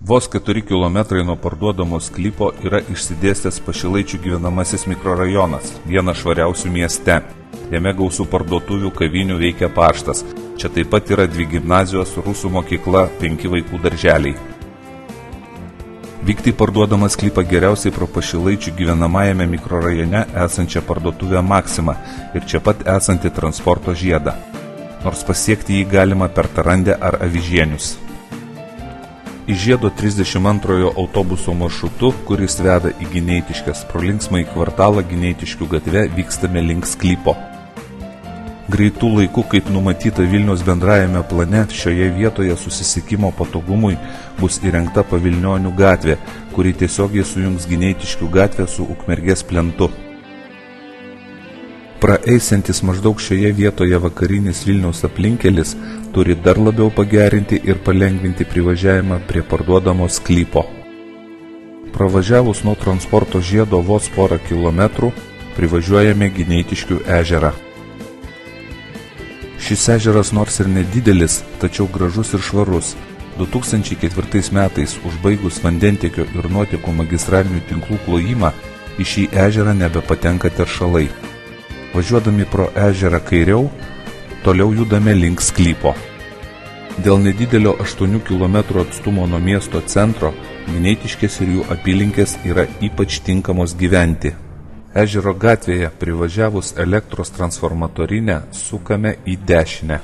Vos 4 km nuo parduodamo sklypo yra išsidėstęs Pašilaičių gyvenamasis mikrorajonas, vienas švariausių mieste. Jame gausų parduotuvių, kavinių, veikia paštas. Čia taip pat yra 2 gimnazijos, rusų mokykla, 5 vaikų darželiai. Vykti parduodamą sklypą geriausiai pro Pašilaičių gyvenamajame mikrorajone esančią parduotuvę Maxima ir čia pat esantį transporto žiedą. Nors pasiekti jį galima per Tarandę ar Avižienius. Iš žiedo 32 autobuso maršrutu, kuris veda į Gineitiškes, pro linksmąjį kvartalą Gineitiškių gatve vykstame link sklypo. Greitų laikų, kaip numatyta Vilniaus bendrajame plane, šioje vietoje susisiekimo patogumui bus įrengta Pavilnionių gatvė, kuri tiesiogiai sujungs Gineitiškių gatvę su Ukmergės plentu. Praeisantis maždaug šioje vietoje vakarinis Vilniaus aplinkelis turi dar labiau pagerinti ir palengvinti privažiavimą prie parduodamo sklypo. Pravažiavus nuo transporto žiedo vos porą kilometrų, privažiuojame Gineitiškių ežerą. Šis ežeras nors ir nedidelis, tačiau gražus ir švarus. 2004 metais užbaigus vandentiekio ir nuotekų magistralinių tinklų klojimą, į šį ežerą nebepatenka teršalai. Važiuodami pro ežerą kairiau, toliau judame link sklypo. Dėl nedidelio 8 km atstumo nuo miesto centro, Gineitiškės ir jų apylinkės yra ypač tinkamos gyventi. Ežero gatvėje privažiavus elektros transformatorinę sukame į dešinę.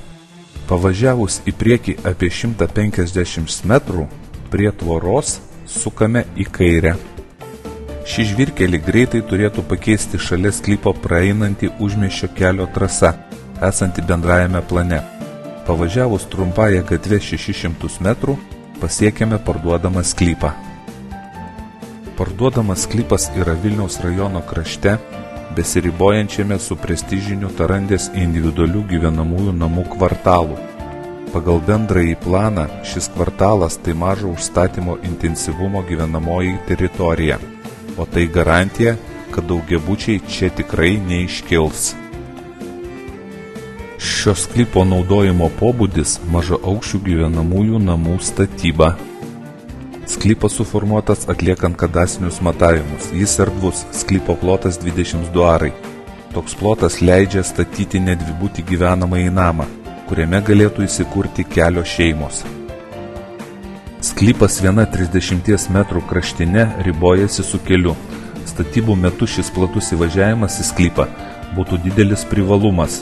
Pavažiavus į priekį apie 150 metrų prie tvoros sukame į kairę. Šį žvyrkelį greitai turėtų pakeisti šalia sklypo praeinantį užmiesčio kelio trasa, esanti bendrajame plane. Pavažiavus trumpąją gatvę 600 metrų pasiekėme parduodamą sklypą. Parduodamas sklypas yra Vilniaus rajono krašte, besiribojančiame su prestižiniu Tarandės individualių gyvenamųjų namų kvartalu. Pagal bendrąjį planą šis kvartalas tai mažo užstatymo intensyvumo gyvenamoji teritorija, o tai garantija, kad daugiabučiai čia tikrai neiškils. Šio sklypo naudojimo pobūdis mažaaukščių gyvenamųjų namų statyba. Sklypas suformuotas atliekant kadastinius matavimus. Jis erdvus, sklypo plotas 22 arai. Toks plotas leidžia statyti nedvibutį gyvenamąjį namą, kuriame galėtų įsikurti kelios šeimos. Sklypas viena 30 metrų kraštinė ribojasi su keliu. Statybų metu šis platus įvažiavimas į sklypą būtų didelis privalumas.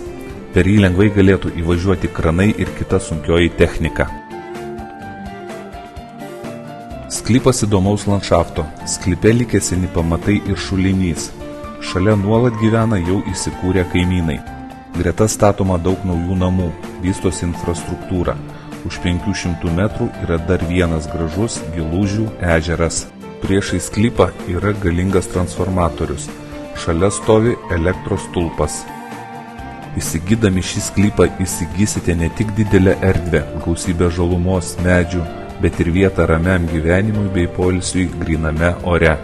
Per jį lengvai galėtų įvažiuoti kranai ir kita sunkioji technika. Sklypas įdomaus landšafto. Sklype likę seni pamatai ir šulinys. Šalia nuolat gyvena jau įsikūrę kaimynai. Greta statoma daug naujų namų, vystosi infrastruktūra. Už 500 metrų yra dar vienas gražus Gilužių ežeras. Priešais sklypą yra galingas transformatorius. Šalia stovi elektros stulpas. Įsigydami šį sklypą įsigysite ne tik didelę erdvę, gausybę žalumos, medžių, bet ir vietą ramiam gyvenimui bei poilsiui gryname ore.